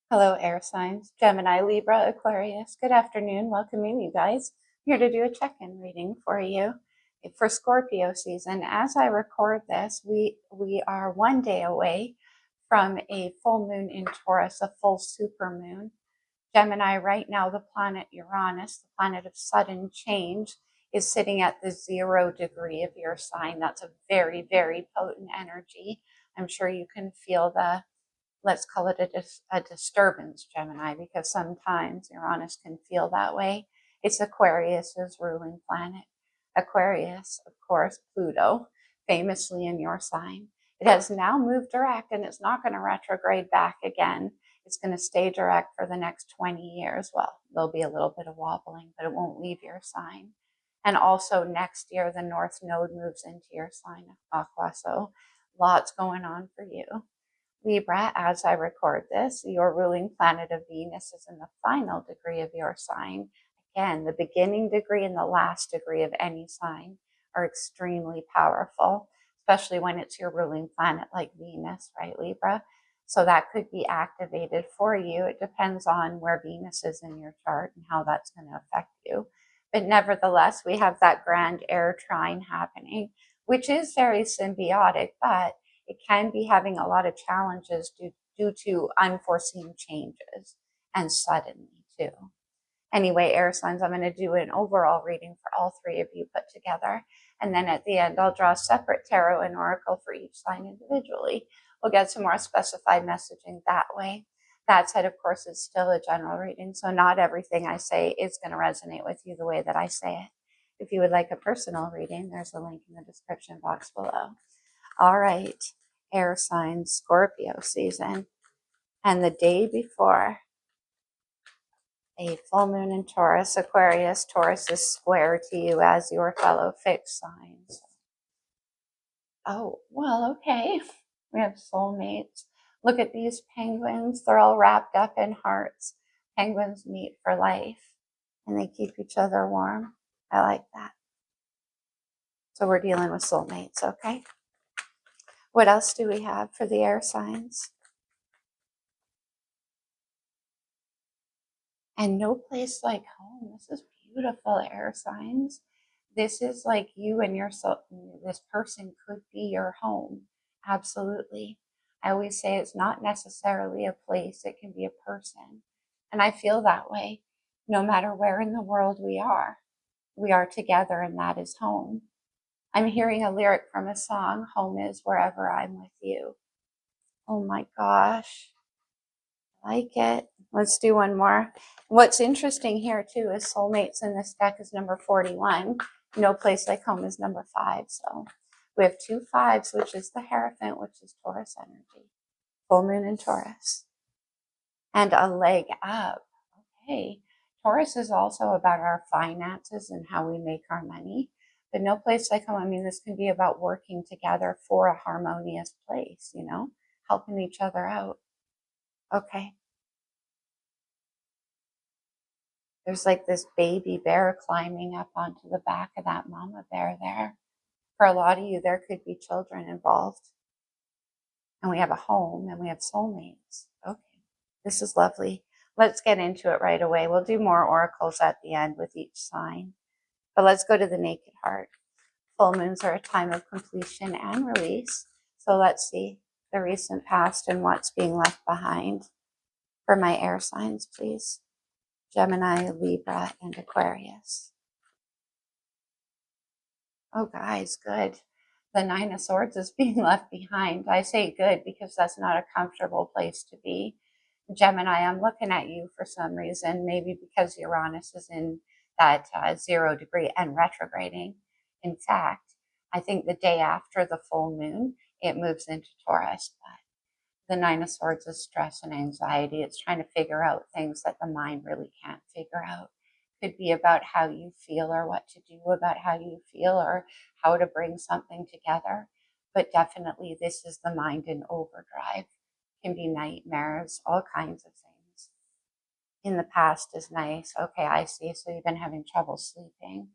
Hello, air signs, Gemini, Libra, Aquarius. Good afternoon. Welcoming you guys. I'm here to do a check-in reading for you for Scorpio season. As I record this, we are 1 day away from a full moon in Taurus, a full supermoon. Gemini, right now, the planet Uranus, the planet of sudden change, is sitting at the 0 degree of your sign. That's a very, very potent energy. I'm sure you can feel let's call it a disturbance, Gemini, because sometimes Uranus can feel that way. It's Aquarius's ruling planet. Aquarius, of course, Pluto, famously in your sign. It has now moved direct and it's not going to retrograde back again. It's going to stay direct for the next 20 years. Well, there'll be a little bit of wobbling, but it won't leave your sign. And also next year, the North Node moves into your sign, Aqua. So lots going on for you. Libra, as I record this, your ruling planet of Venus is in the final degree of your sign. Again, the beginning degree and the last degree of any sign are extremely powerful, especially when it's your ruling planet like Venus, right, Libra? So that could be activated for you. It depends on where Venus is in your chart and how that's going to affect you. But nevertheless, we have that grand air trine happening, which is very symbiotic, but it can be having a lot of challenges due to unforeseen changes and suddenly too. Anyway, air signs, I'm going to do an overall reading for all three of you put together. And then at the end, I'll draw a separate tarot and oracle for each sign individually. We'll get some more specified messaging that way. That said, of course, it's still a general reading, so not everything I say is going to resonate with you the way that I say it. If you would like a personal reading, there's a link in the description box below. All right, air sign Scorpio season. And the day before, a full moon in Taurus, Aquarius. Taurus is square to you as your fellow fixed signs. Oh, well, okay. We have soulmates. Look at these penguins. They're all wrapped up in hearts. Penguins meet for life and they keep each other warm. I like that. So we're dealing with soulmates, okay? What else do we have for the air signs? And no place like home. This is beautiful, air signs. This is like you and your soul. This person could be your home. Absolutely. I always say it's not necessarily a place, it can be a person. And I feel that way. No matter where in the world we are together, and that is home. I'm hearing a lyric from a song, Home is Wherever I'm With You. Oh my gosh. Like it. Let's do one more. What's interesting here too is soulmates in this deck is number 41. No place like home is number 5. So we have 2 5s, which is the Hierophant, which is Taurus energy. Full moon in Taurus. And a leg up. Okay. Taurus is also about our finances and how we make our money. But no place like home. I mean, this can be about working together for a harmonious place, helping each other out. Okay. There's like this baby bear climbing up onto the back of that mama bear there. For a lot of you, there could be children involved. And we have a home and we have soulmates. Okay, this is lovely. Let's get into it right away. We'll do more oracles at the end with each sign. But let's go to the Naked Heart. Full moons are a time of completion and release. So let's see the recent past and what's being left behind. For my air signs, please. Gemini, Libra, and Aquarius. Oh, guys, good. The Nine of Swords is being left behind. I say good because that's not a comfortable place to be. Gemini, I'm looking at you for some reason, maybe because Uranus is in that 0 degree and retrograding. In fact, I think the day after the full moon, it moves into Taurus. But the Nine of Swords is stress and anxiety. It's trying to figure out things that the mind really can't figure out. Could be about how you feel or what to do about how you feel or how to bring something together. But definitely this is the mind in overdrive. Can be nightmares, all kinds of things. In the past is nice. Okay, I see. So you've been having trouble sleeping.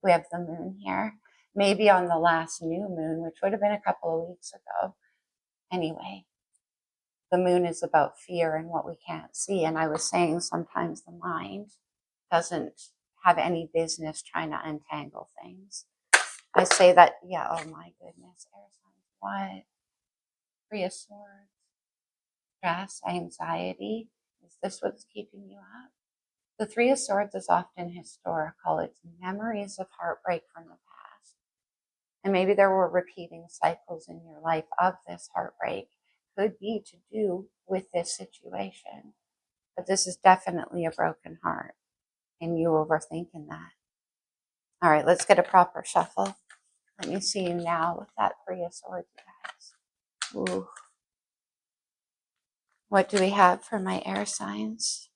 We have the moon here. Maybe on the last new moon, which would have been a couple of weeks ago. Anyway, The moon is about fear and what we can't see. And I was saying sometimes the mind doesn't have any business trying to untangle things. I say that, yeah, oh my goodness, air signs, what? Three of Swords, stress, anxiety. Is this what's keeping you up? The Three of Swords is often historical. It's memories of heartbreak from the past. And maybe there were repeating cycles in your life of this heartbreak. Could be to do with this situation. But this is definitely a broken heart. And you overthinking that. All right, let's get a proper shuffle. Let me see you now with that Three of Swords, guys. Ooh. What do we have for my air signs?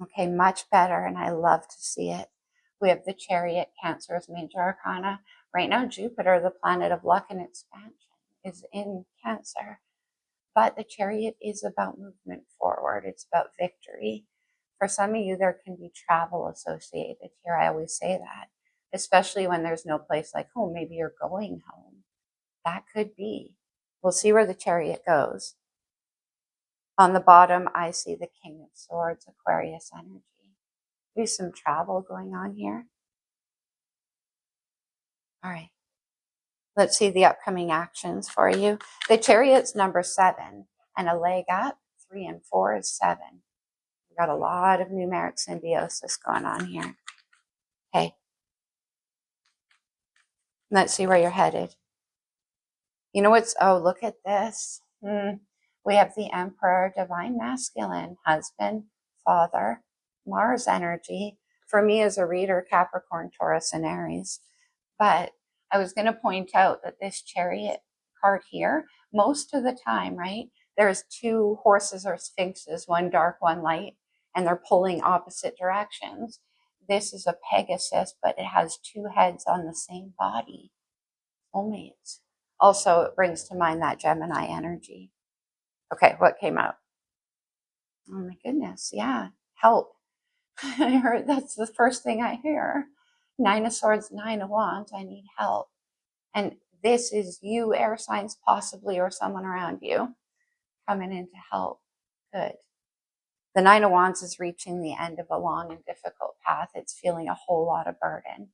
Okay, much better, and I love to see it. We have the Chariot, Cancer's major arcana. Right now, Jupiter, the planet of luck and expansion, is in Cancer. But the Chariot is about movement forward. It's about victory. For some of you, there can be travel associated here. I always say that, especially when there's no place like home. Maybe you're going home. That could be. We'll see where the Chariot goes. On the bottom, I see the King of Swords, Aquarius energy. There's some travel going on here. All right. Let's see the upcoming actions for you. The Chariot's number 7, and a leg up, 3 and 4 is 7. We've got a lot of numeric symbiosis going on here. Okay. Let's see where you're headed. You know what's, oh, look at this. We have the Emperor, divine masculine, husband, father, Mars energy. For me as a reader, Capricorn, Taurus, and Aries. But I was going to point out that this Chariot card here, most of the time, right, there's 2 horses or sphinxes, one dark, one light, and they're pulling opposite directions. This is a Pegasus, but it has 2 heads on the same body. Soulmates. Also, it brings to mind that Gemini energy. Okay, what came out? Oh my goodness, yeah, help. I heard that's the first thing I hear. 9 of Swords, 9 of Wands, I need help. And this is you, air signs, possibly, or someone around you coming in to help. Good. The 9 of Wands is reaching the end of a long and difficult path. It's feeling a whole lot of burden.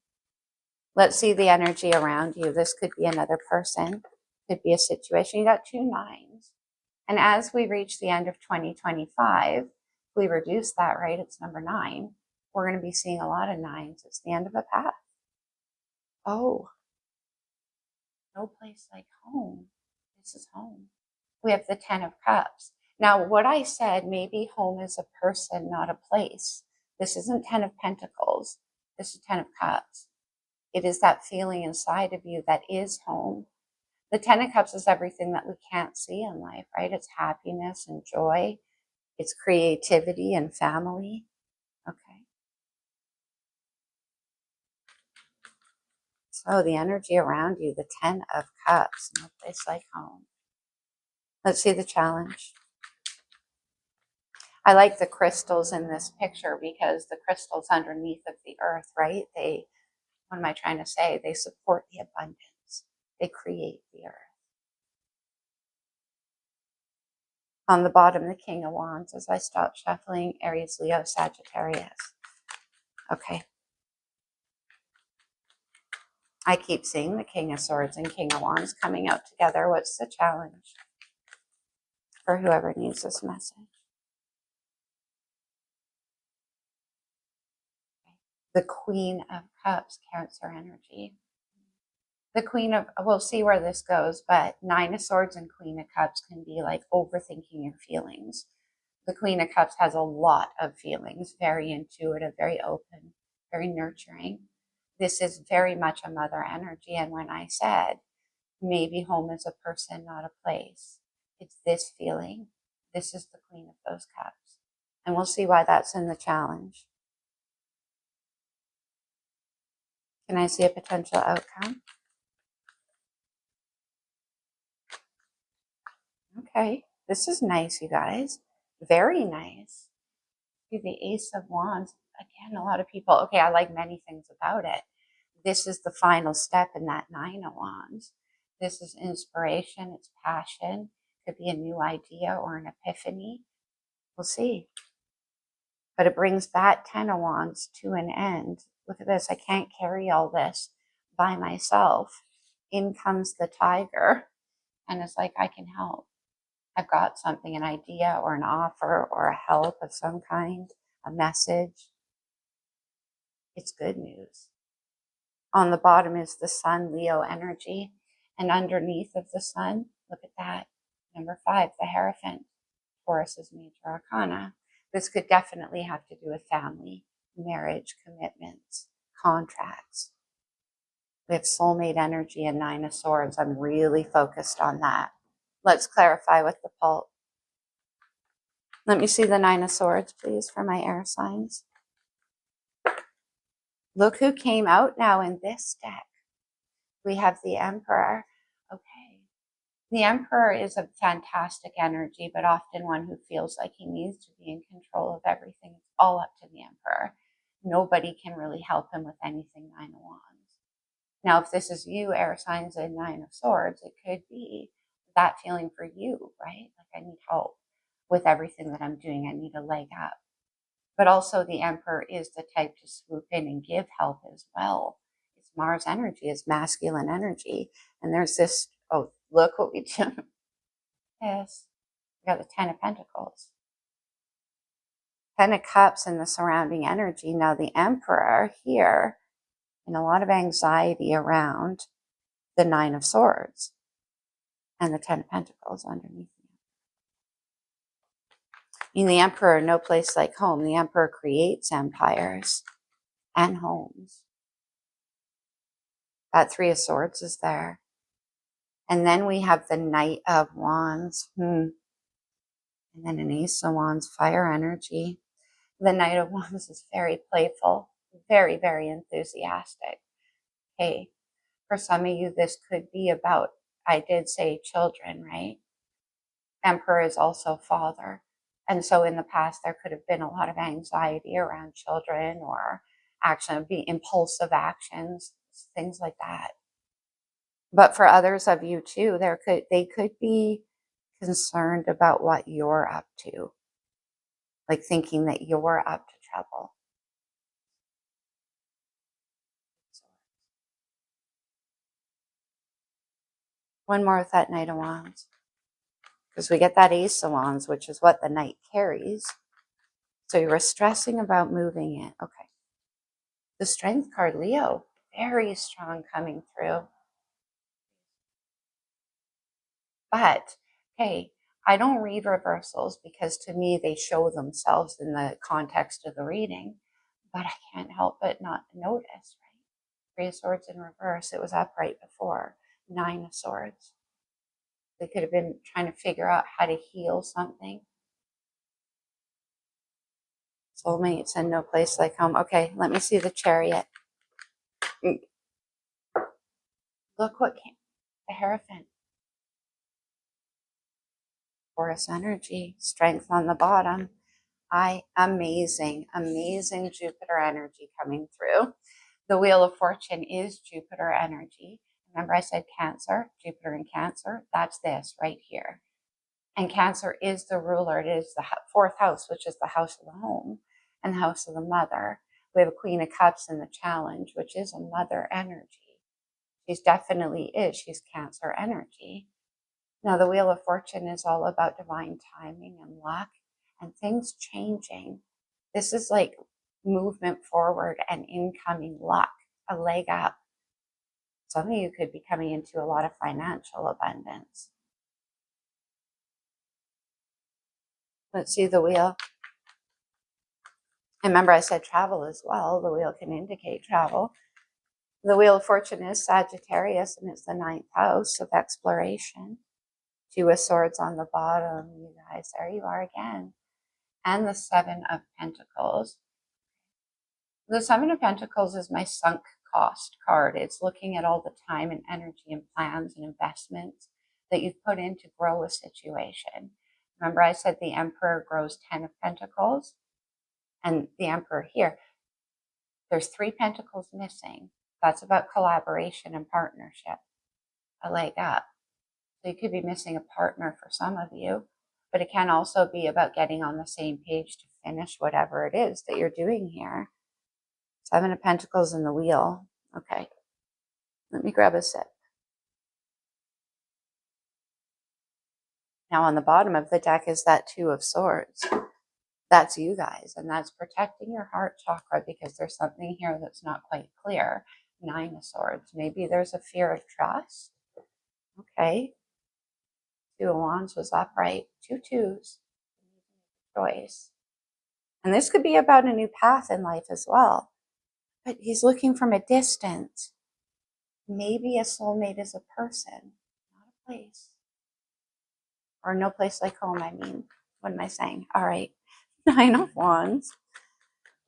Let's see the energy around you. This could be another person. Could be a situation. You got 2 9s. And as we reach the end of 2025, if we reduce that, right, it's number 9. We're going to be seeing a lot of 9s. It's the end of a path. Oh, no place like home. This is home. We have the 10 of Cups. Now, what I said, maybe home is a person, not a place. This isn't 10 of Pentacles. This is 10 of Cups. It is that feeling inside of you that is home. The 10 of Cups is everything that we can't see in life, right? It's happiness and joy. It's creativity and family. Okay. So the energy around you, the 10 of Cups, no place like home. Let's see the challenge. I like the crystals in this picture because the crystals underneath of the earth, right? They, what am I trying to say? They support the abundance. They create the earth. On the bottom, the King of Wands, as I stop shuffling, Aries, Leo, Sagittarius. Okay. I keep seeing the King of Swords and King of Wands coming out together. What's the challenge for whoever needs this message? The Queen of Cups, Cancer energy. The Queen of, we'll see where this goes, but 9 of Swords and Queen of Cups can be like overthinking your feelings. The Queen of Cups has a lot of feelings, very intuitive, very open, very nurturing. This is very much a mother energy. And when I said maybe home is a person, not a place, it's this feeling. This is the Queen of those Cups. And we'll see why that's in the challenge. Can I see a potential outcome? Okay, this is nice, you guys. Very nice. See the Ace of Wands. Again, a lot of people, okay, I like many things about it. This is the final step in that 9 of Wands. This is inspiration, it's passion. Could be a new idea or an epiphany. We'll see. But it brings that 10 of Wands to an end. Look at this. I can't carry all this by myself. In comes the tiger. And it's like, I can help. I've got something, an idea or an offer or a help of some kind, a message. It's good news. On the bottom is the sun, Leo energy. And underneath of the sun, look at that. Number 5, the Hierophant. Taurus's major arcana. This could definitely have to do with family, marriage, commitments, contracts. We have soulmate energy and 9 of Swords. I'm really focused on that. Let's clarify with the pulse. Let me see the 9 of Swords, please, for my air signs. Look who came out now in this deck. We have the Emperor. Okay. The Emperor is a fantastic energy, but often one who feels like he needs to be in control of everything. It's all up to the Emperor. Nobody can really help him with anything 9 of Wands. Now, if this is you, air signs and 9 of Swords, it could be that feeling for you, right? Like, I need help with everything that I'm doing. I need a leg up. But also the Emperor is the type to swoop in and give help as well. It's Mars energy, it's masculine energy. And there's this, oh, look what we do. Yes, we got the 10 of Pentacles. 10 of Cups and the surrounding energy. Now the Emperor here, and a lot of anxiety around the 9 of Swords and the 10 of Pentacles underneath. In the Emperor, no place like home. The Emperor creates empires and homes. That 3 of Swords is there. And then we have the Knight of Wands. And then an Ace of Wands, fire energy. The Knight of Wands is very playful, very, very enthusiastic. Okay, for some of you, this could be about, I did say children, right? Emperor is also father. And so in the past, there could have been a lot of anxiety around children or action, be impulsive actions, things like that. But for others of you too, they could be concerned about what you're up to, like thinking that you're up to trouble. One more with that Knight of Wands, because we get that Ace of Wands, which is what the Knight carries. So you were stressing about moving it. Okay. The Strength card, Leo, very strong coming through. But, hey, I don't read reversals because to me they show themselves in the context of the reading. But I can't help but not notice, right? 3 of Swords in reverse. It was upright before. 9 of Swords. They could have been trying to figure out how to heal something. Soulmates and no place like home. Okay, let me see the Chariot. Look what came. The Hierophant. Taurus energy. Strength on the bottom. Amazing, amazing Jupiter energy coming through. The Wheel of Fortune is Jupiter energy. Remember I said Cancer, Jupiter in Cancer? That's this right here. And Cancer is the ruler. It is the 4th house, which is the house of the home and the house of the mother. We have a Queen of Cups in the Challenge, which is a mother energy. She's definitely is. She's Cancer energy. Now, the Wheel of Fortune is all about divine timing and luck and things changing. This is like movement forward and incoming luck, a leg up. Some of you could be coming into a lot of financial abundance. Let's see the wheel. And remember I said travel as well. The wheel can indicate travel. The Wheel of Fortune is Sagittarius and it's the 9th house of exploration. 2 of Swords on the bottom, you guys. There you are again. And the 7 of Pentacles. The 7 of Pentacles is my sunk cost card. It's looking at all the time and energy and plans and investments that you've put in to grow a situation. Remember I said the Emperor grows 10 of Pentacles and the Emperor here. There's 3 Pentacles missing. That's about collaboration and partnership. A leg up. So you could be missing a partner for some of you, but it can also be about getting on the same page to finish whatever it is that you're doing here. 7 of Pentacles in the wheel. Okay. Let me grab a sip. Now on the bottom of the deck is that 2 of Swords. That's you guys, and that's protecting your heart chakra because there's something here that's not quite clear. 9 of Swords. Maybe there's a fear of trust. Okay. 2 of Wands was upright. 2 twos. Choice. And this could be about a new path in life as well. But he's looking from a distance. Maybe a soulmate is a person, not a place. Or no place like home, I mean. What am I saying? All right. 9 of Wands.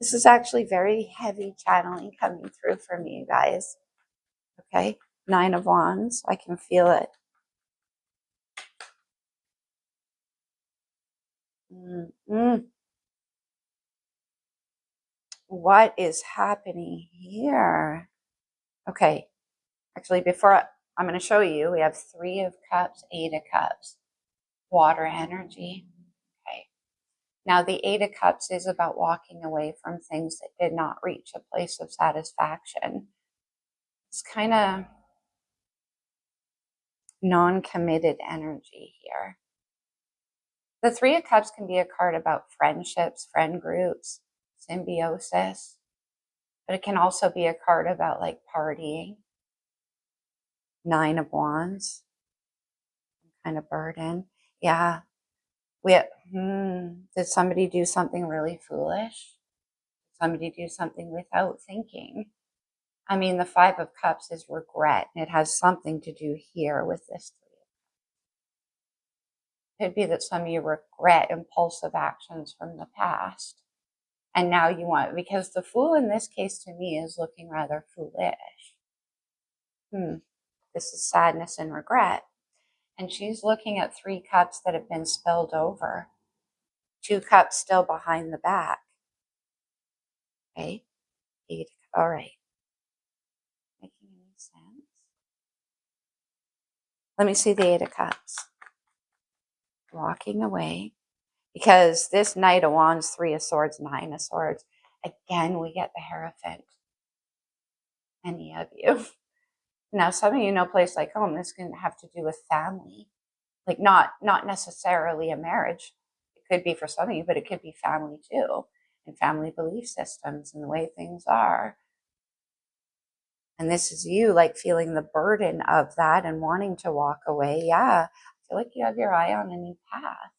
This is actually very heavy channeling coming through for me, you guys. Okay. 9 of Wands. I can feel it. What is happening here? Okay. Actually, I'm going to show you, we have 3 of Cups, 8 of Cups. Water energy. Okay. Now, the 8 of Cups is about walking away from things that did not reach a place of satisfaction. It's kind of non-committed energy here. The 3 of Cups can be a card about friendships, friend groups, symbiosis, but it can also be a card about like partying. 9 of Wands, kind of burden. Yeah. Did somebody do something really foolish? Did somebody do something without thinking? I mean, the 5 of Cups is regret, and it has something to do here with this 3. It could be that some of you regret impulsive actions from the past. And now you want, because the Fool in this case to me is looking rather foolish. This is sadness and regret. And she's looking at 3 cups that have been spilled over. 2 cups still behind the back. Okay. 8. All right. Making any sense? Let me see the 8 of Cups. Walking away. Because this Knight of Wands, 3 of Swords, 9 of Swords. Again, we get the Hierophant. Any of you. Now, some of you know place like home. This can have to do with family. Like not necessarily a marriage. It could be for some of you, but it could be family too. And family belief systems and the way things are. And this is you like feeling the burden of that and wanting to walk away. Yeah, I feel like you have your eye on a new path.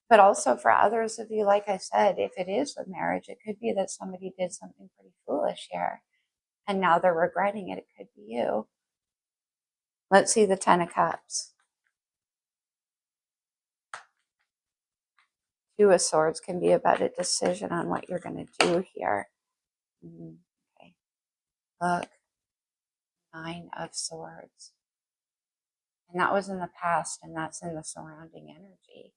But also for others of you, like I said, if it is a marriage, it could be that somebody did something pretty foolish here. And now they're regretting it. It could be you. Let's see the 10 of Cups. 2 of Swords can be about a decision on what you're going to do here. Okay. Look. 9 of Swords. And that was in the past, and that's in the surrounding energy.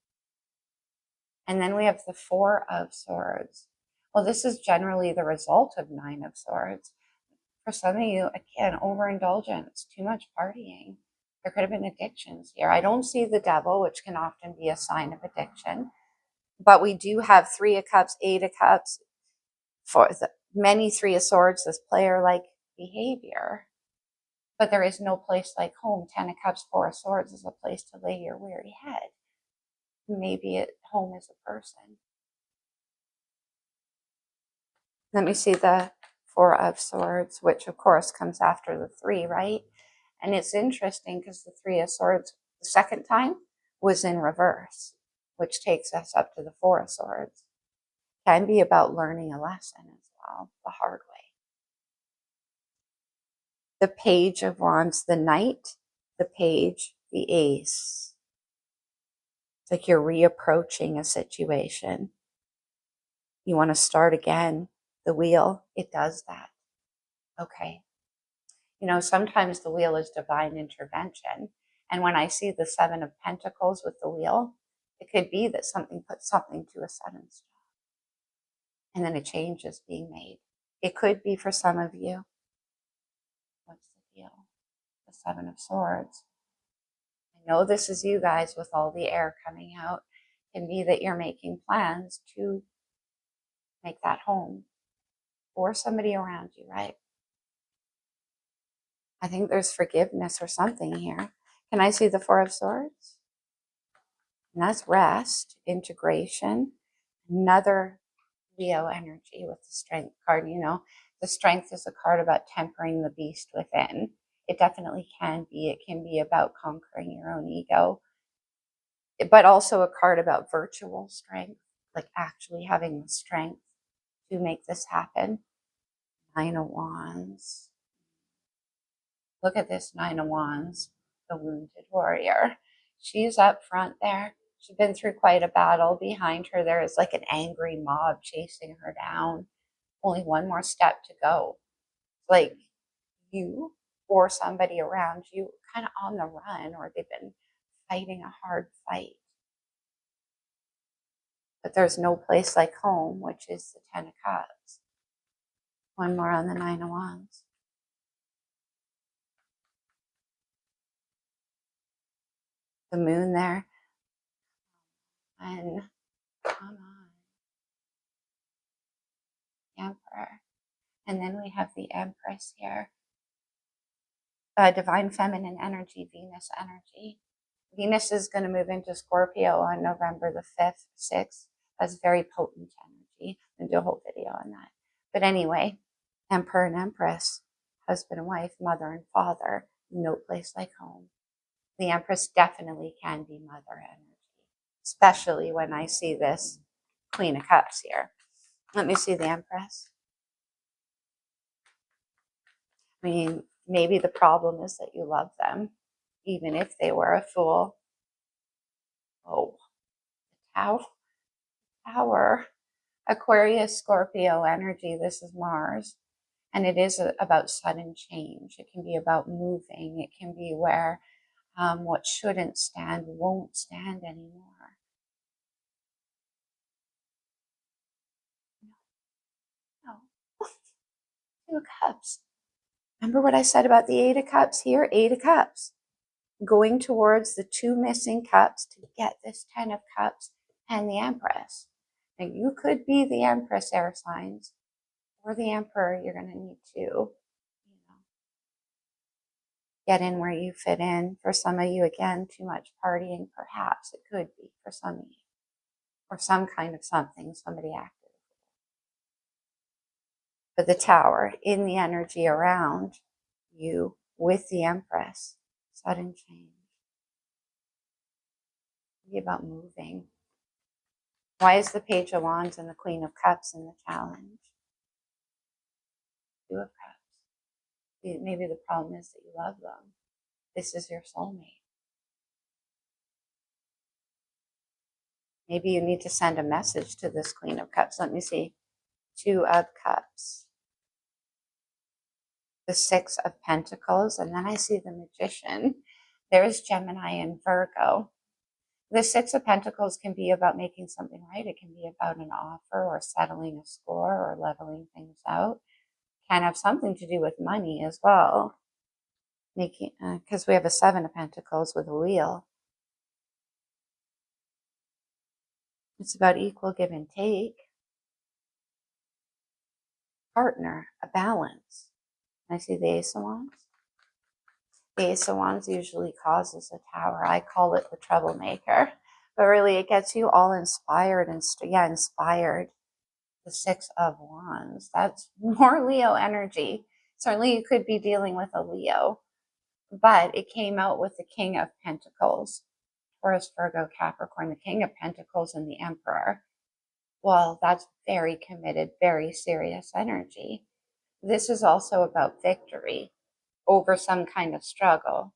And then we have the 4 of Swords. Well, this is generally the result of 9 of Swords. For some of you, again, overindulgence, too much partying. There could have been addictions here. I don't see the Devil, which can often be a sign of addiction. But we do have 3 of Cups, 8 of Cups, for the many 3 of Swords, this player-like behavior. But there is no place like home. 10 of Cups, 4 of Swords is a place to lay your weary head. Maybe home is a person. Let me see the 4 of Swords, which of course comes after the 3, right? And it's interesting because the 3 of Swords, the second time, was in reverse, which takes us up to the 4 of Swords. Can be about learning a lesson as well, the hard way. The Page of Wands, the Knight, the Page, the Ace. It's like you're reapproaching a situation. You want to start again. The Wheel, it does that. Okay. You know, sometimes the Wheel is divine intervention. And when I see the 7 of Pentacles with the Wheel, it could be that something puts something to a sudden stop. And then a change is being made. It could be for some of you. What's the deal? The 7 of Swords. I know this is you guys with all the air coming out. It can be that you're making plans to make that home for somebody around you, right? I think there's forgiveness or something here. Can I see the Four of Swords? And that's rest, integration, another Leo energy with the Strength card. You know, the Strength is a card about tempering the beast within. It definitely can be. It can be about conquering your own ego, but also a card about virtual strength, like actually having the strength to make this happen. Nine of Wands. Look at this Nine of Wands, the wounded warrior. She's up front there. She's been through quite a battle. Behind her, there is like an angry mob chasing her down. Only one more step to go. Like you or somebody around you kind of on the run, or they've been fighting a hard fight. But there's no place like home, which is the Ten of Cups. One more on the Nine of Wands. The moon there. And come on. Emperor. And then we have the Empress here. Divine feminine energy, Venus energy. Venus is going to move into Scorpio on November the 5th, 6th. That's very potent energy. I'm going to do a whole video on that. But anyway, Emperor and Empress, husband and wife, mother and father, no place like home. The Empress definitely can be mother energy, especially when I see this Queen of Cups here. Let me see the Empress. I mean, maybe the problem is that you love them, even if they were a fool. Oh, Tower. Aquarius, Scorpio energy. This is Mars. And it is about sudden change. It can be about moving. It can be where what shouldn't stand won't stand anymore. No. Two of Cups. Remember what I said about the Eight of Cups here? Eight of Cups. Going towards the two missing cups to get this Ten of Cups and the Empress. Now, you could be the Empress, air signs, or the Emperor. You're going to need to, get in where you fit in. For some of you, again, too much partying, perhaps. It could be for some of you. Or some kind of something, somebody active. But the Tower, in the energy around you with the Empress, sudden change. Be about moving. Why is the Page of Wands and the Queen of Cups in the challenge? Two of Cups. Maybe the problem is that you love them. This is your soulmate. Maybe you need to send a message to this Queen of Cups. Let me see. Two of Cups. The Six of Pentacles. And then I see the Magician. There's Gemini and Virgo. The Six of Pentacles can be about making something right. It can be about an offer or settling a score or leveling things out. Can have something to do with money as well. Because we have a Seven of Pentacles with a wheel. It's about equal give and take. Partner, a balance. I see the Ace of Wands. The Ace of Wands usually causes a Tower. I call it the troublemaker. But really, it gets you all inspired and inspired. The Six of Wands. That's more Leo energy. Certainly, you could be dealing with a Leo, but it came out with the King of Pentacles. Taurus, Virgo, Capricorn, the King of Pentacles, and the Emperor. Well, that's very committed, very serious energy. This is also about victory over some kind of struggle.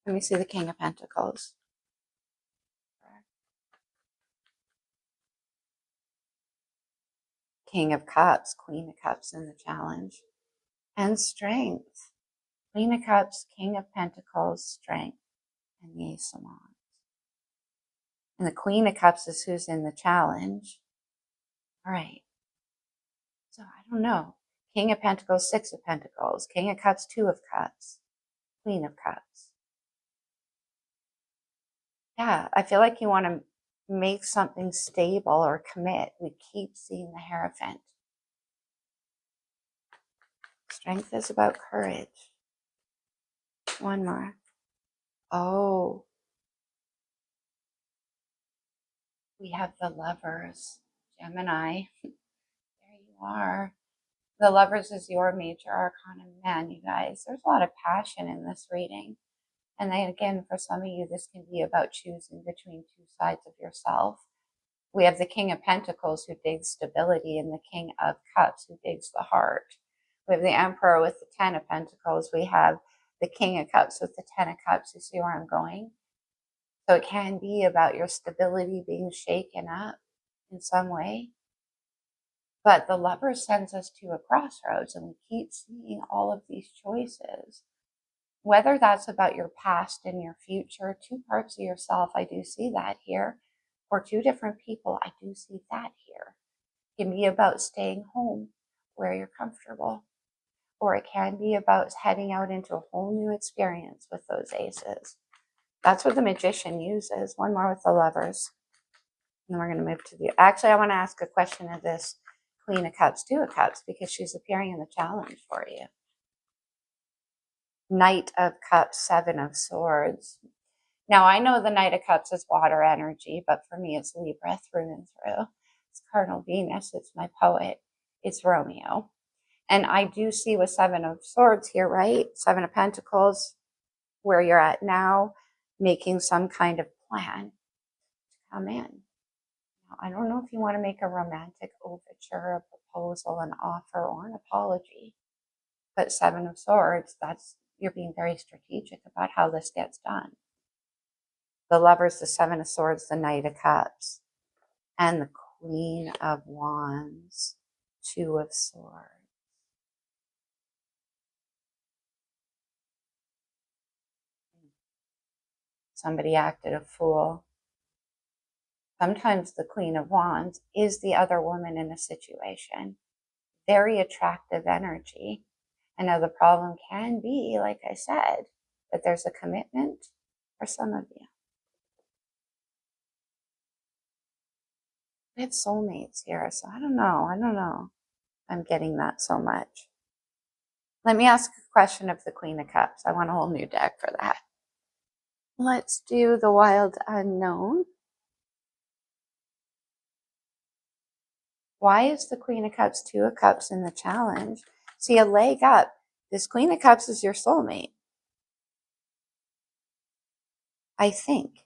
Let me see the King of Pentacles. King of Cups, Queen of Cups in the challenge. And strength. Queen of Cups, King of Pentacles, strength, and the Ace of Wands. And the Queen of Cups is who's in the challenge. All right. So I don't know. King of Pentacles, Six of Pentacles, King of Cups, Two of Cups, Queen of Cups. Yeah, I feel like you want to make something stable or commit. We keep seeing the Hierophant. Strength is about courage. One more. Oh, we have the Lovers. Gemini, there you are. The Lovers is your major arcana. Man, you guys, there's a lot of passion in this reading. And then again, for some of you, this can be about choosing between two sides of yourself. We have the King of Pentacles who digs stability and the King of Cups who digs the heart. We have the Emperor with the Ten of Pentacles. We have the King of Cups with the Ten of Cups. You see where I'm going? So it can be about your stability being shaken up in some way. But the Lover sends us to a crossroads, and we keep seeing all of these choices. Whether that's about your past and your future, two parts of yourself, I do see that here. Or two different people, I do see that here. It can be about staying home where you're comfortable. Or it can be about heading out into a whole new experience with those aces. That's what the Magician uses. One more with the Lovers. And then we're going to move to the... Actually, I want to ask a question of this Queen of Cups, Two of Cups, because she's appearing in the challenge for you. Knight of Cups, Seven of Swords. Now, I know the Knight of Cups is water energy, but for me, it's Libra through and through. It's Cardinal Venus. It's my poet. It's Romeo. And I do see with Seven of Swords here, right? Seven of Pentacles, where you're at now, making some kind of plan to come in. I don't know if you want to make a romantic overture, a proposal, an offer, or an apology. But Seven of Swords, that's, you're being very strategic about how this gets done. The Lovers, the Seven of Swords, the Knight of Cups, and the Queen of Wands, Two of Swords. Somebody acted a fool. Sometimes the Queen of Wands is the other woman in a situation. Very attractive energy. And now the problem can be, like I said, that there's a commitment for some of you. We have soulmates here, so I don't know. I'm getting that so much. Let me ask a question of the Queen of Cups. I want a whole new deck for that. Let's do the Wild Unknown. Why is the Queen of Cups, Two of Cups in the challenge? See, a leg up. This Queen of Cups is your soulmate. I think.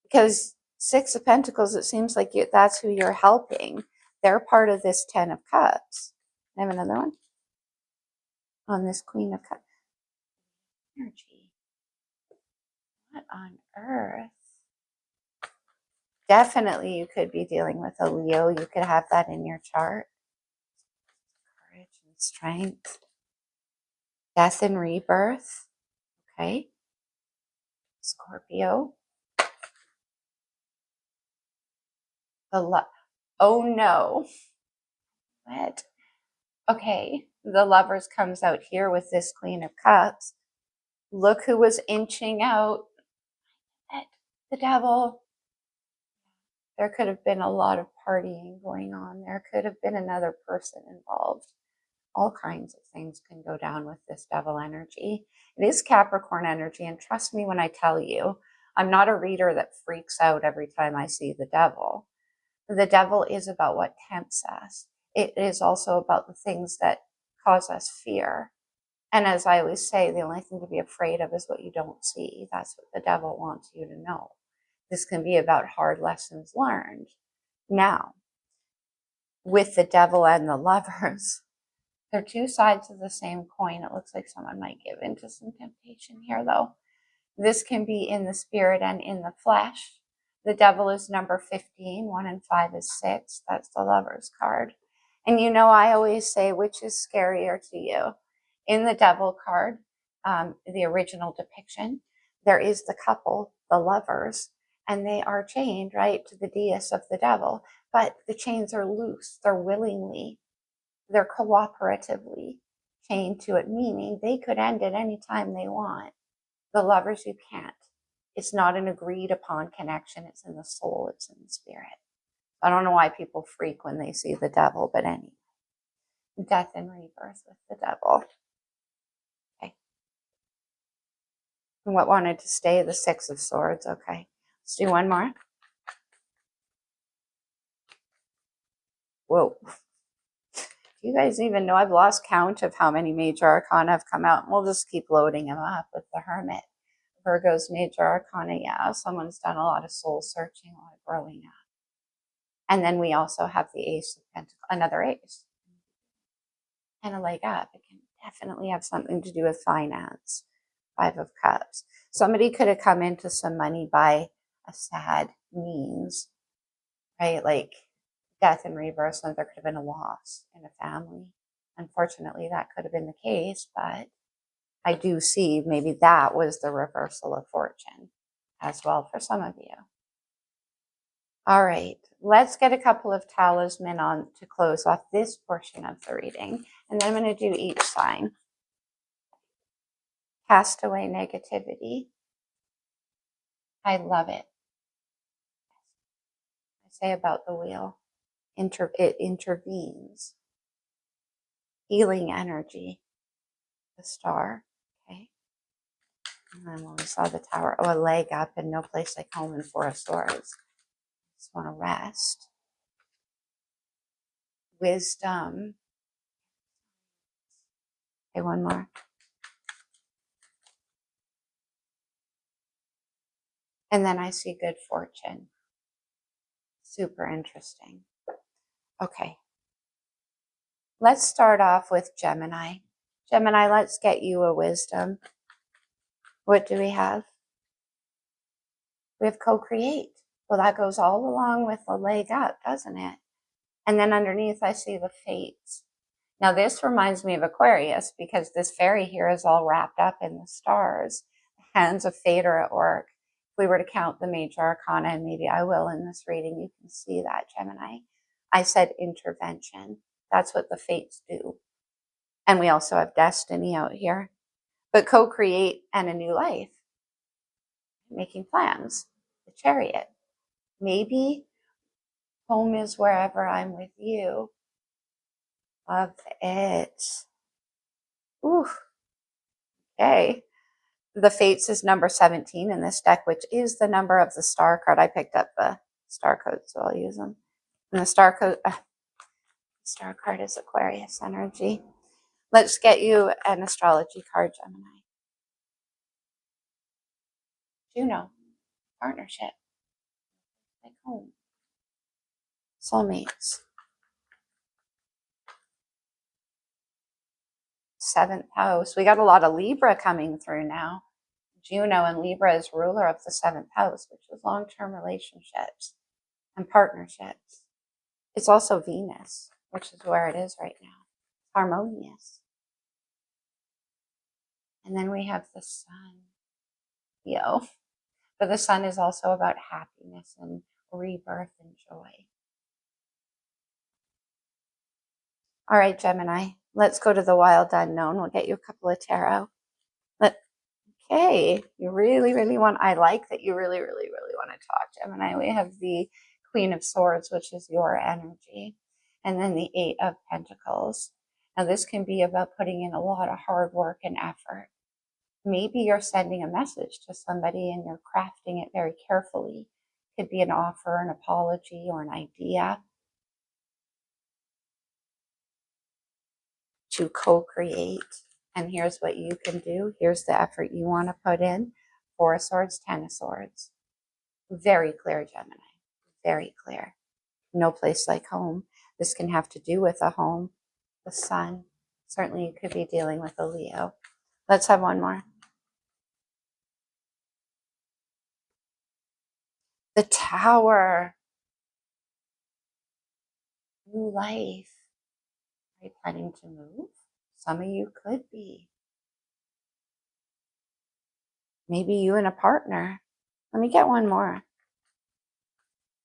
Because Six of Pentacles, it seems like that's who you're helping. They're part of this Ten of Cups. I have another one on this Queen of Cups. Energy. What on earth? Definitely you could be dealing with a Leo. You could have that in your chart. Courage and strength. Death and rebirth. Okay. Scorpio. Oh no. What? Okay. The Lovers comes out here with this Queen of Cups. Look who was inching out. The Devil. There could have been a lot of partying going on. There could have been another person involved. All kinds of things can go down with this Devil energy. It is Capricorn energy, and trust me when I tell you, I'm not a reader that freaks out every time I see the Devil. The Devil is about what tempts us. It is also about the things that cause us fear. And as I always say, the only thing to be afraid of is what you don't see. That's what the Devil wants you to know. This can be about hard lessons learned. Now, with the Devil and the Lovers, they're two sides of the same coin. It looks like someone might give into some temptation here, though. This can be in the spirit and in the flesh. The Devil is number 15. 1 and 5 is 6. That's the Lover's card. And you know, I always say, which is scarier to you? In the Devil card, the original depiction, there is the couple, the Lovers, and they are chained, right, to the dais of the Devil. But the chains are loose. They're willingly they're cooperatively chained to it, meaning they could end at any time they want. The lovers, you can't. It's not an agreed upon connection. It's in the soul. It's in the spirit. I don't know why people freak when they see the devil, but anyway. Death and rebirth with the devil. Okay. And what wanted to stay? The Six of Swords. Okay. Let's do one more. Whoa. You guys even know I've lost count of how many major arcana have come out. And we'll just keep loading them up with the Hermit. Virgo's major arcana. Yeah, someone's done a lot of soul searching, a lot of growing up. And then we also have the Ace of Pentacles, another ace. And a leg up. It can definitely have something to do with finance. Five of Cups. Somebody could have come into some money by a sad means, right? Like death and rebirth, so there could have been a loss in a family. Unfortunately, that could have been the case, but I do see maybe that was the reversal of fortune as well for some of you. All right, let's get a couple of talisman on to close off this portion of the reading, and then I'm going to do each sign. Cast away negativity. I love it. I say about the wheel, it intervenes. Healing energy. The Star. Okay. And then when we saw the Tower, a leg up and no place like home and Four of Swords. Just want to rest. Wisdom. Okay, one more. And then I see good fortune. Super interesting. Okay. Let's start off with Gemini. Gemini, let's get you a wisdom. What do we have? We have co-create. Well, that goes all along with the leg up, doesn't it? And then underneath, I see the fates. Now, this reminds me of Aquarius because this fairy here is all wrapped up in the stars. The hands of fate are at work. If we were to count the major arcana, and maybe I will in this reading, you can see that, Gemini. I said intervention. That's what the fates do. And we also have destiny out here. But co-create and a new life. Making plans. The Chariot. Maybe home is wherever I'm with you. Love it. Ooh. Okay. The Fates is number 17 in this deck, which is the number of the star card. I picked up the star code, so I'll use them. And the star card is Aquarius energy. Let's get you an astrology card, Gemini. Juno, partnership, like home, soulmates. 7th house. We got a lot of Libra coming through now. Juno and Libra is ruler of the 7th house, which is long-term relationships and partnerships. It's also Venus, which is where it is right now. Harmonious. And then we have the sun. But the sun is also about happiness and rebirth and joy. All right, Gemini, let's go to the wild unknown. We'll get you a couple of tarot. Okay, you really, really want, I like that you really, really, really want to talk, Gemini. We have the Queen of Swords, which is your energy, and then the 8 of Pentacles. Now, this can be about putting in a lot of hard work and effort. Maybe you're sending a message to somebody and you're crafting it very carefully. It could be an offer, an apology, or an idea to co-create. And here's what you can do. Here's the effort you want to put in. 4 of Swords, 10 of Swords. Very clear, Gemini. Very clear. No place like home. This can have to do with a home, the sun. Certainly you could be dealing with a Leo. Let's have one more. The Tower. New life. Are you planning to move? Some of you could be. Maybe you and a partner. Let me get one more.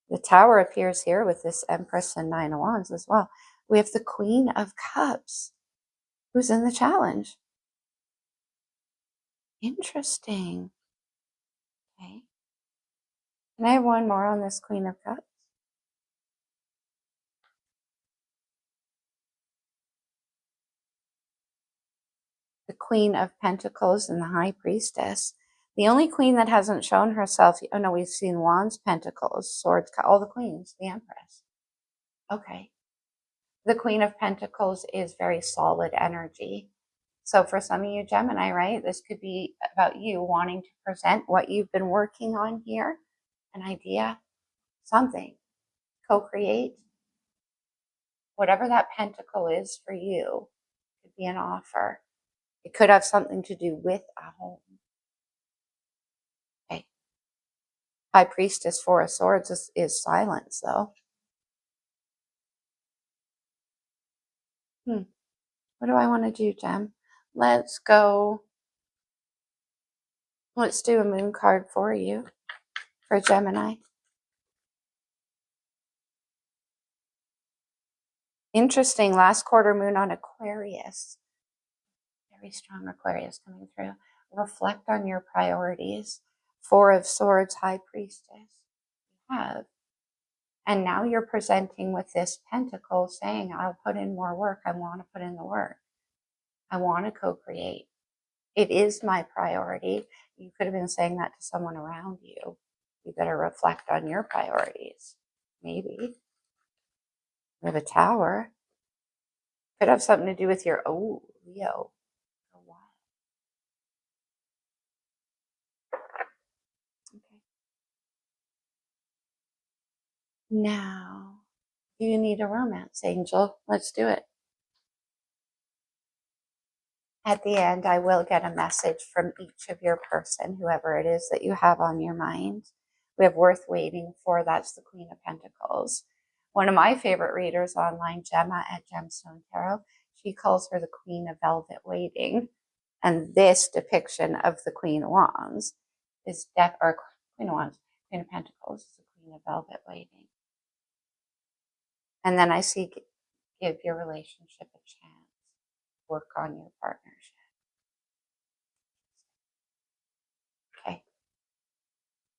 The Tower appears here with this Empress and 9 of Wands as well. We have the Queen of Cups, who's in the challenge. Interesting. Okay. Can I have one more on this Queen of Cups? The Queen of Pentacles and the High Priestess. The only queen that hasn't shown herself, oh no, we've seen Wands, Pentacles, Swords, all the queens, the Empress. Okay. The Queen of Pentacles is very solid energy. So for some of you Gemini, right, this could be about you wanting to present what you've been working on here, an idea, something, co-create, whatever that pentacle is for you, could be an offer. It could have something to do with a home. Okay. High Priestess, Four of Swords is silence, though. What do I want to do, Gem? Let's go. Let's do a moon card for you, for Gemini. Interesting, last quarter moon on Aquarius. Very strong Aquarius coming through. Reflect on your priorities. Four of Swords, High Priestess. You have. And now you're presenting with this pentacle saying, I'll put in more work. I want to put in the work. I want to co-create. It is my priority. You could have been saying that to someone around you. You better reflect on your priorities. Maybe. We have a Tower. Could have something to do with your, Leo. Oh, wow. Okay. Now, do you need a romance, Angel? Let's do it. At the end, I will get a message from each of your person, whoever it is that you have on your mind. We have Worth Waiting For. That's the Queen of Pentacles. One of my favorite readers online, Gemma at Gemstone Tarot, she calls her the Queen of Velvet Waiting. And this depiction of the Queen of Wands is or Queen of Wands, Queen of Pentacles is the Queen of Velvet Waiting. And then I see give your relationship a chance. Work on your partnership. Okay.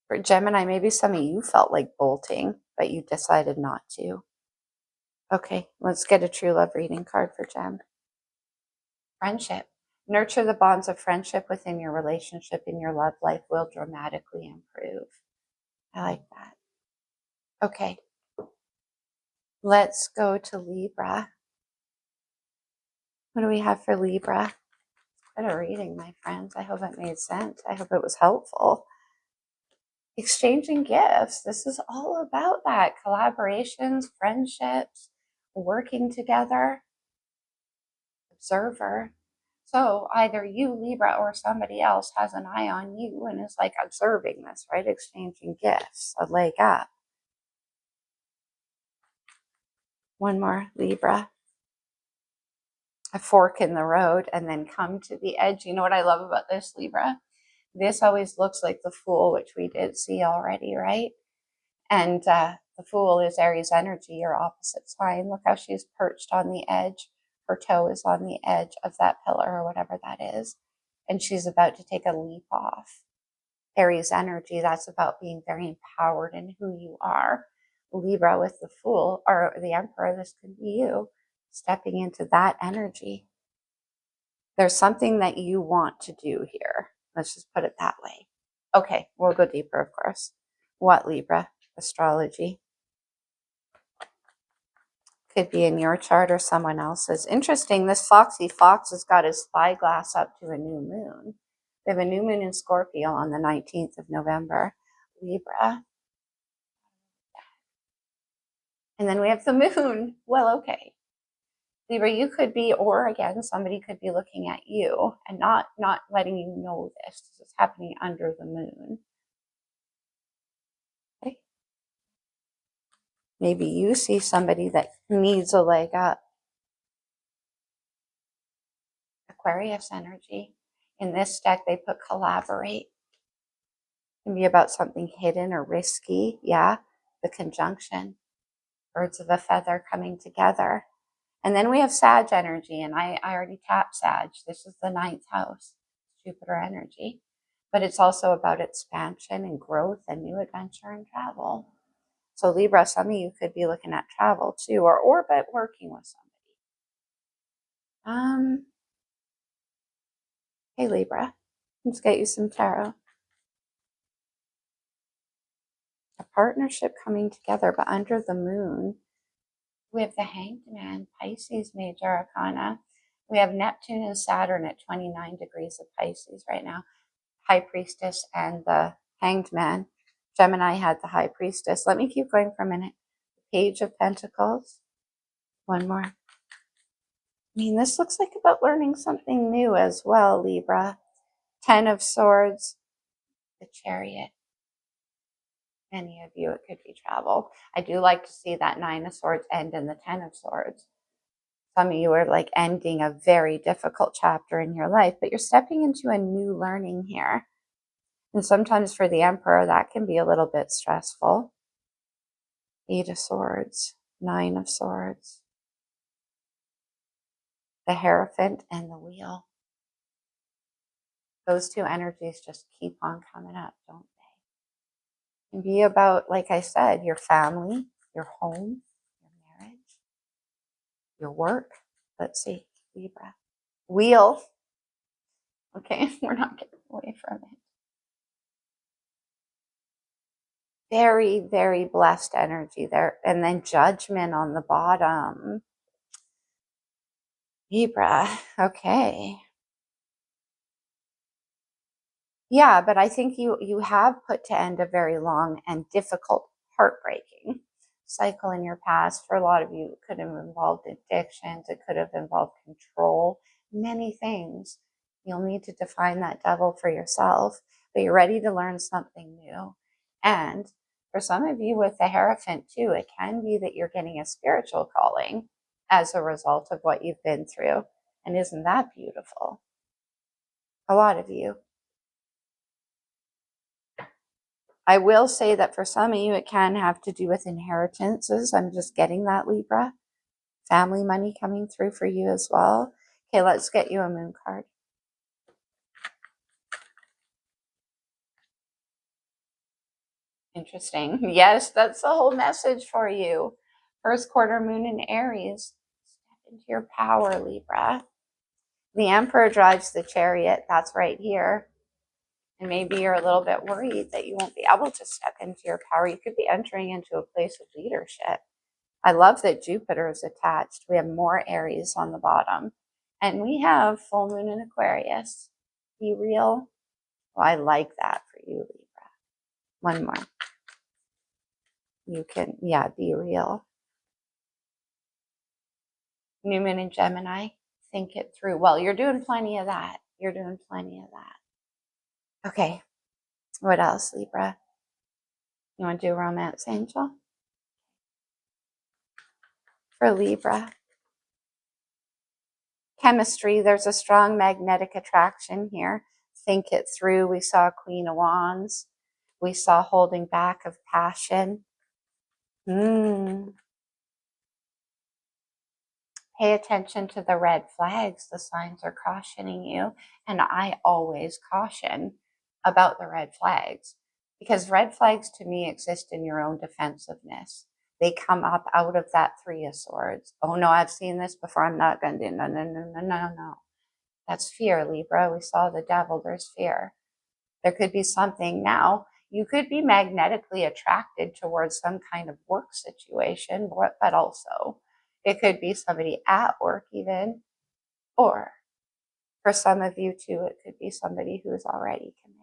For Gemini, maybe some of you felt like bolting, but you decided not to. Okay, let's get a true love reading card for Gem. Friendship. Nurture the bonds of friendship within your relationship, and your love life will dramatically improve. I like that. Okay. Let's go to Libra. What do we have for Libra? Quite a reading, my friends. I hope it made sense. I hope it was helpful. Exchanging gifts. This is all about that. Collaborations, friendships, working together. Observer. So either you, Libra, or somebody else has an eye on you and is like observing this, right? Exchanging gifts, a leg up. One more, Libra. A fork in the road and then come to the edge. You know what I love about this, Libra? This always looks like the Fool, which we did see already, right? And the Fool is Aries energy, your opposite sign. Look how she's perched on the edge. Her toe is on the edge of that pillar or whatever that is. And she's about to take a leap off. Aries energy, that's about being very empowered in who you are. Libra with the Fool, or the Emperor, this could be you, stepping into that energy. There's something that you want to do here. Let's just put it that way. Okay, we'll go deeper, of course. What, Libra? Astrology. Could be in your chart or someone else's. Interesting, this foxy fox has got his spyglass up to a new moon. We have a new moon in Scorpio on the 19th of November. Libra. And then we have the moon. Well, okay. Libra, you could be, or again, somebody could be looking at you and not letting you know this. This is happening under the moon. Okay. Maybe you see somebody that needs a leg up. Aquarius energy. In this deck, they put collaborate. It can be about something hidden or risky. Yeah. The conjunction. Birds of a feather coming together. And then we have Sag energy, and I already tapped Sag. This is the 9th house, Jupiter energy. But it's also about expansion and growth and new adventure and travel. So Libra, some of you could be looking at travel too, or orbit working with somebody. Hey Libra, let's get you some tarot. A partnership coming together, but under the moon. We have the Hanged Man, Pisces major arcana. We have Neptune and Saturn at 29 degrees of Pisces right now. High Priestess and the Hanged Man. Gemini had the High Priestess. Let me keep going for a minute. Page of Pentacles. One more. I mean, this looks like about learning something new as well, Libra. 10 of Swords. The Chariot. Many of you, it could be travel. I do like to see that 9 of Swords end in the 10 of Swords. Some of you are like ending a very difficult chapter in your life, but you're stepping into a new learning here. And sometimes for the Emperor, that can be a little bit stressful. 8 of Swords, 9 of Swords, the Hierophant and the Wheel. Those two energies just keep on coming up, don't they? It can be about, like I said, your family, your home, your marriage, your work. Let's see, Libra. Wheel. Okay, we're not getting away from it. Very, very blessed energy there. And then Judgment on the bottom. Libra. Okay. Yeah, but I think you have put to end a very long and difficult, heartbreaking cycle in your past. For a lot of you, it could have involved addictions. It could have involved control, many things. You'll need to define that devil for yourself, but you're ready to learn something new. And for some of you with the Hierophant too, it can be that you're getting a spiritual calling as a result of what you've been through. And isn't that beautiful? A lot of you. I will say that for some of you, it can have to do with inheritances. I'm just getting that, Libra. Family money coming through for you as well. Okay, let's get you a moon card. Interesting. Yes, that's the whole message for you. First quarter moon in Aries. Step into your power, Libra. The Emperor drives the Chariot. That's right here. And maybe you're a little bit worried that you won't be able to step into your power. You could be entering into a place of leadership. I love that Jupiter is attached. We have more Aries on the bottom. And we have full moon in Aquarius. Be real. Well, I like that for you, Libra. One more. You can, yeah, be real. New moon in Gemini. Think it through. Well, you're doing plenty of that. You're doing plenty of that. Okay. What else, Libra? You want to do romance angel? For Libra. Chemistry, there's a strong magnetic attraction here. Think it through. We saw Queen of Wands. We saw holding back of passion. Pay attention to the red flags. The signs are cautioning you. And I always caution about the red flags because red flags to me exist in your own defensiveness. They come up out of that 3 of Swords. Oh no, I've seen this before. I'm not going to do no. That's fear, Libra. We saw the devil. There's fear. There could be something now. You could be magnetically attracted towards some kind of work situation, but also it could be somebody at work even, or for some of you too, it could be somebody who's already committed.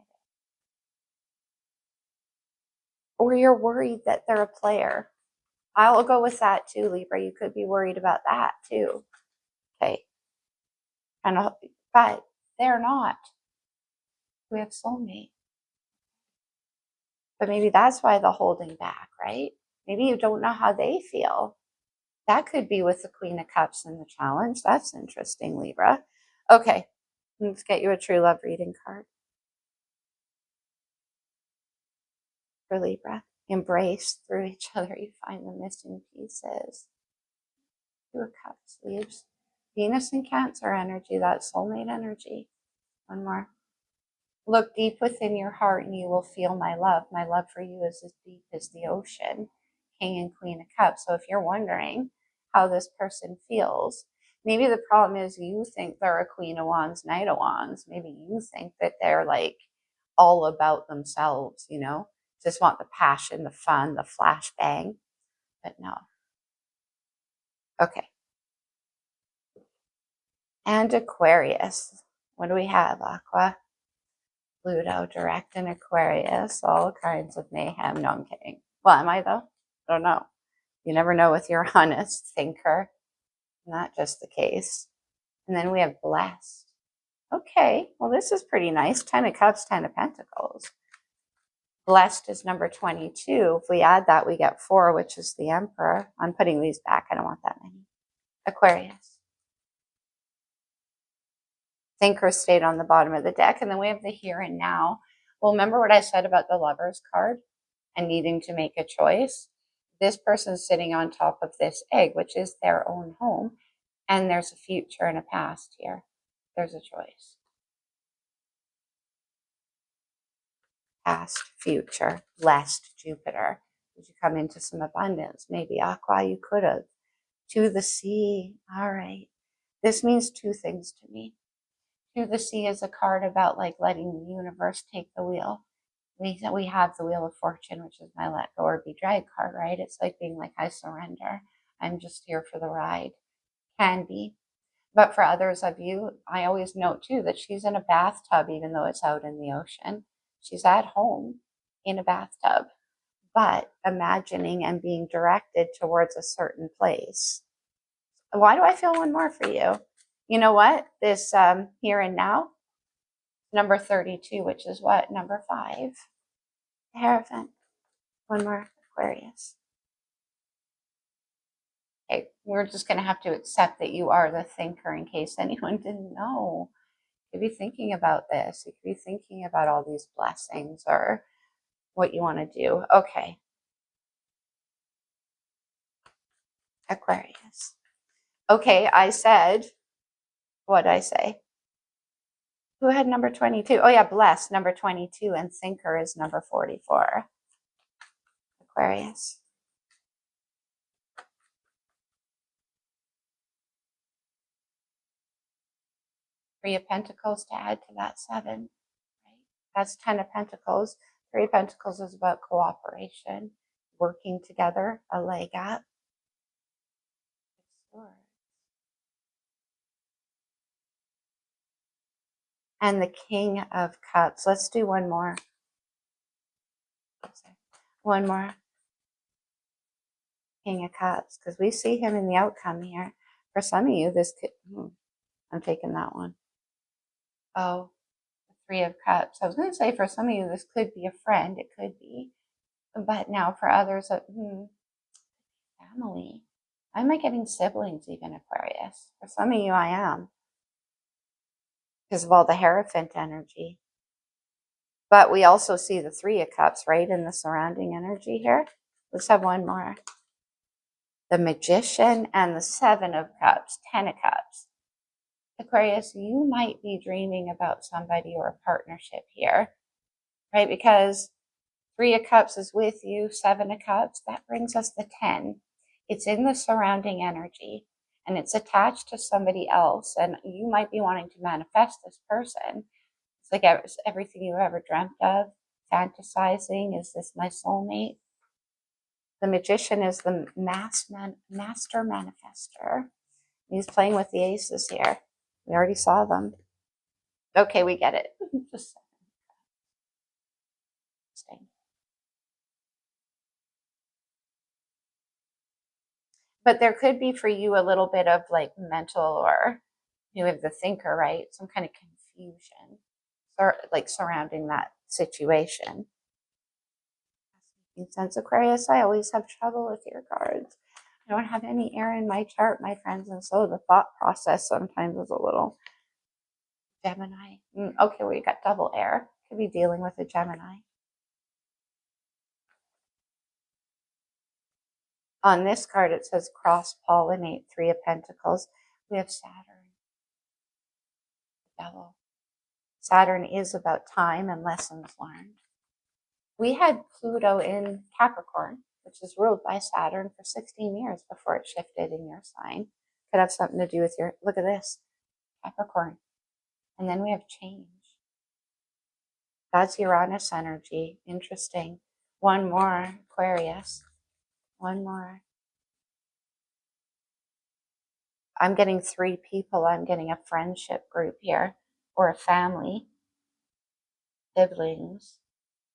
Or you're worried that they're a player. I'll go with that too, Libra. You could be worried about that too. Okay. But they're not. We have soulmate. But maybe that's why the holding back, right? Maybe you don't know how they feel. That could be with the Queen of Cups in the challenge. That's interesting, Libra. Okay, let's get you a true love reading card for Libra. Embrace through each other. You find the missing pieces. Two of Cups leaves Venus and Cancer energy, that soulmate energy. One more. Look deep within your heart and you will feel my love. My love for you is as deep as the ocean. King and Queen of Cups. So if you're wondering how this person feels, maybe the problem is you think they're a Queen of Wands, Knight of Wands. Maybe you think that they're like all about themselves, you know, just want the passion, the fun, the flashbang. But no. Okay. And Aquarius. What do we have, Aqua? Pluto direct in Aquarius, all kinds of mayhem. No, I'm kidding. Well, am I though? I don't know. You never know with your honest thinker. Not just the case. And then we have blessed. Okay, well, this is pretty nice. 10 of Cups, 10 of Pentacles. Blessed is number 22. If we add that, we get 4, which is the Emperor. I'm putting these back. I don't want that many. Aquarius. Thinker stayed on the bottom of the deck. And then we have the here and now. Well, remember what I said about the Lovers card and needing to make a choice? This person's sitting on top of this egg, which is their own home. And there's a future and a past here. There's a choice. Past, future, blessed Jupiter. Did you come into some abundance? Maybe Aqua, you could have. To the sea. All right. This means two things to me. To the sea is a card about like letting the universe take the wheel. We have the Wheel of Fortune, which is my let go or be dragged card, right? It's like being like, I surrender. I'm just here for the ride. Can be. But for others of you, I always note too that she's in a bathtub, even though it's out in the ocean. She's at home in a bathtub, but imagining and being directed towards a certain place. Why do I feel one more for you? You know what? This here and now, number 32, which is what? Number 5. Hierophant. One more, Aquarius. Okay, we're just going to have to accept that you are the thinker in case anyone didn't know. You could be thinking about this. You could be thinking about all these blessings or what you want to do. Okay. Aquarius. Okay, I said, what did I say? Who had number 22? Oh yeah, blessed, number 22, and thinker is number 44. Aquarius. 3 of Pentacles to add to that 7. Right? That's 10 of Pentacles. 3 of Pentacles is about cooperation, working together, a leg up. And the King of Cups. Let's do one more. One more. King of Cups, because we see him in the outcome here. For some of you, this could, I'm taking that one. Oh, the 3 of Cups. I was going to say for some of you, this could be a friend. It could be. But now for others, family. Why am I getting siblings even, Aquarius? For some of you, I am. Because of all the Hierophant energy. But we also see the 3 of Cups, right, in the surrounding energy here. Let's have one more. The Magician and the 7 of Cups, 10 of Cups. Aquarius, you might be dreaming about somebody or a partnership here, right? Because 3 of Cups is with you, 7 of Cups, that brings us the 10. It's in the surrounding energy and it's attached to somebody else. And you might be wanting to manifest this person. It's like everything you ever dreamt of, fantasizing. Is this my soulmate? The Magician is the master manifester. He's playing with the aces here. We already saw them. Okay, we get it. Just interesting. But there could be for you a little bit of like mental or you have the thinker, right? Some kind of confusion or like surrounding that situation. Making sense, Aquarius? I always have trouble with your cards. I don't have any air in my chart, my friends, and so the thought process sometimes is a little Gemini. Okay, well, you got double air. Could be dealing with a Gemini. On this card, it says cross-pollinate, Three of Pentacles. We have Saturn, Devil. Saturn is about time and lessons learned. We had Pluto in Capricorn, which is ruled by Saturn, for 16 years before it shifted in your sign. Could have something to do with your, look at this, Capricorn. And then we have change. That's Uranus energy. Interesting. One more, Aquarius. One more. I'm getting 3 people. I'm getting a friendship group here, or a family, siblings.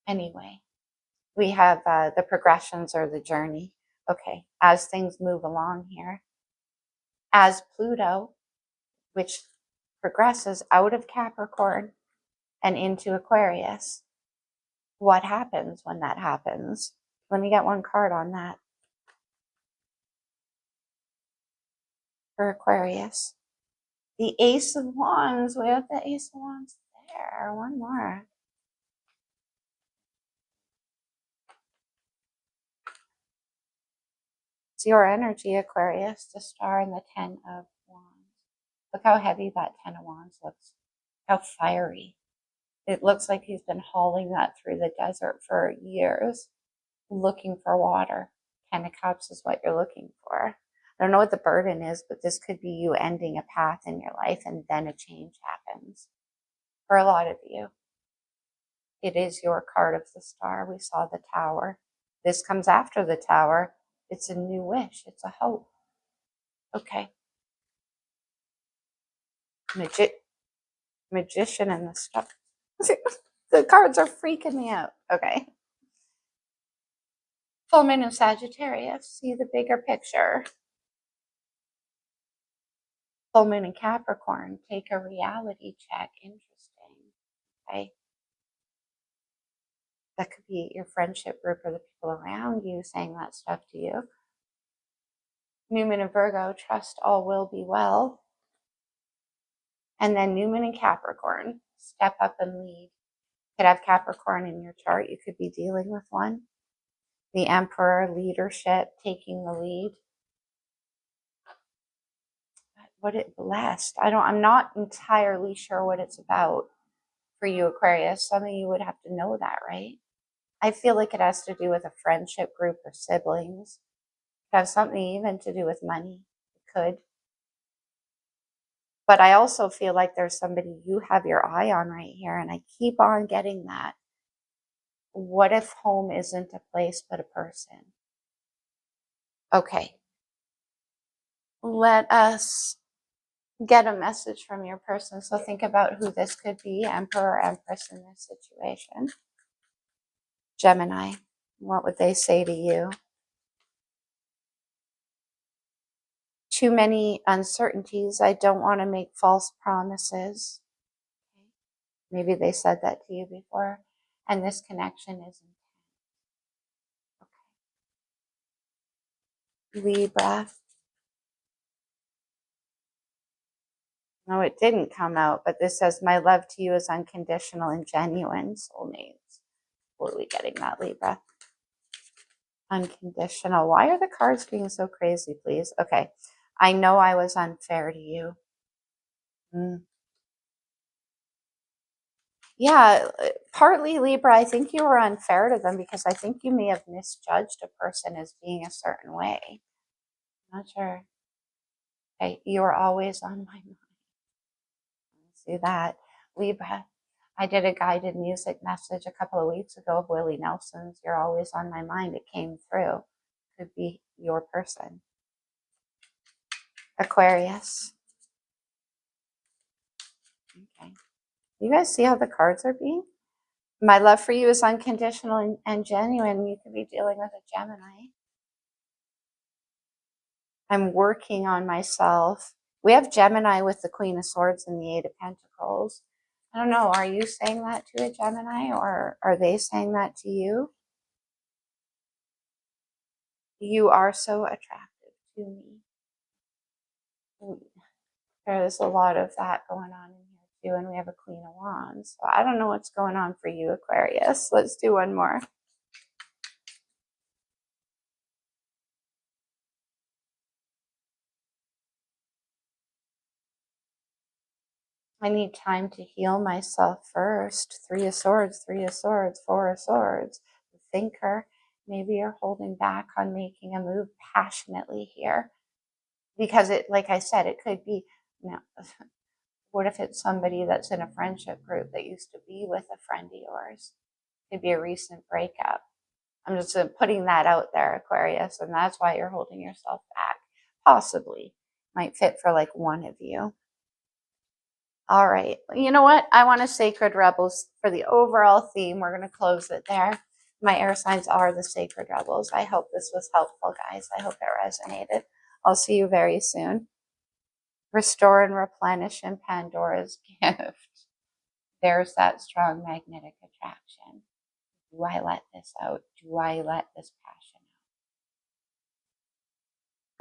Anyway, we have the progressions or the journey. Okay, as things move along here, as Pluto, which progresses out of Capricorn and into Aquarius, what happens when that happens? Let me get one card on that for Aquarius. The Ace of Wands. We have the Ace of Wands there. One more. It's your energy, Aquarius, the Star and the 10 of Wands. Look how heavy that 10 of Wands looks. How fiery. It looks like he's been hauling that through the desert for years, looking for water. 10 of Cups is what you're looking for. I don't know what the burden is, but this could be you ending a path in your life and then a change happens. For a lot of you, it is your card of the Star. We saw the Tower. This comes after the Tower. It's a new wish. It's a hope. Okay. Magician and the stuff. The cards are freaking me out. Okay. Full moon in Sagittarius. See the bigger picture. Full moon in Capricorn. Take a reality check. Interesting. Okay. That could be your friendship group or the people around you saying that stuff to you. New moon in Virgo. Trust all will be well. And then new moon in Capricorn. Step up and lead. You could have Capricorn in your chart. You could be dealing with one. The Emperor, leadership, taking the lead. What it blessed. I'm not entirely sure what it's about for you, Aquarius. Some of you would have to know that, right? I feel like it has to do with a friendship group or siblings. It has something even to do with money. It could. But I also feel like there's somebody you have your eye on right here, and I keep on getting that. What if home isn't a place but a person? Okay. Let us get a message from your person. So think about who this could be, Emperor or Empress in this situation. Gemini, what would they say to you? Too many uncertainties. I don't want to make false promises. Maybe they said that to you before. And this connection is intense. Okay. Libra. No, it didn't come out, but this says, my love to you is unconditional and genuine. Soulmates. Totally getting that, Libra. Unconditional. Why are the cards being so crazy, please? Okay. I know I was unfair to you. Yeah, partly, Libra, I think you were unfair to them because I think you may have misjudged a person as being a certain way. I'm not sure. Okay, you are always on my mind. See that. Libra, I did a guided music message a couple of weeks ago of Willie Nelson's You're Always on My Mind. It came through. Could be your person. Aquarius. Okay. You guys see how the cards are being? My love for you is unconditional and genuine. You could be dealing with a Gemini. I'm working on myself. We have Gemini with the Queen of Swords and the Eight of Pentacles. I don't know. Are you saying that to a Gemini, or are they saying that to you? You are so attractive to me. There's a lot of that going on in here too, and we have a Queen of Wands. So I don't know what's going on for you, Aquarius. Let's do one more. I need time to heal myself first. Three of Swords, Three of Swords, Four of Swords. The Thinker. Maybe you're holding back on making a move passionately here. Because it, like I said, it could be, you know, what if it's somebody that's in a friendship group that used to be with a friend of yours? It could be a recent breakup. I'm just putting that out there, Aquarius, and that's why you're holding yourself back. Possibly. Might fit for like one of you. All right. You know what? I want to Sacred Rebels for the overall theme. We're going to close it there. My air signs are the Sacred Rebels. I hope this was helpful, guys. I hope it resonated. I'll see you very soon. Restore and replenish in Pandora's gift. There's that strong magnetic attraction. Do I let this out? Do I let this passion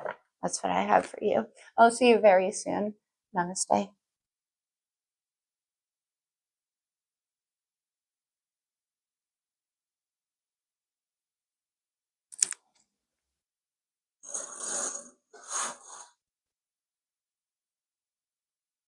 out? That's what I have for you. I'll see you very soon. Namaste.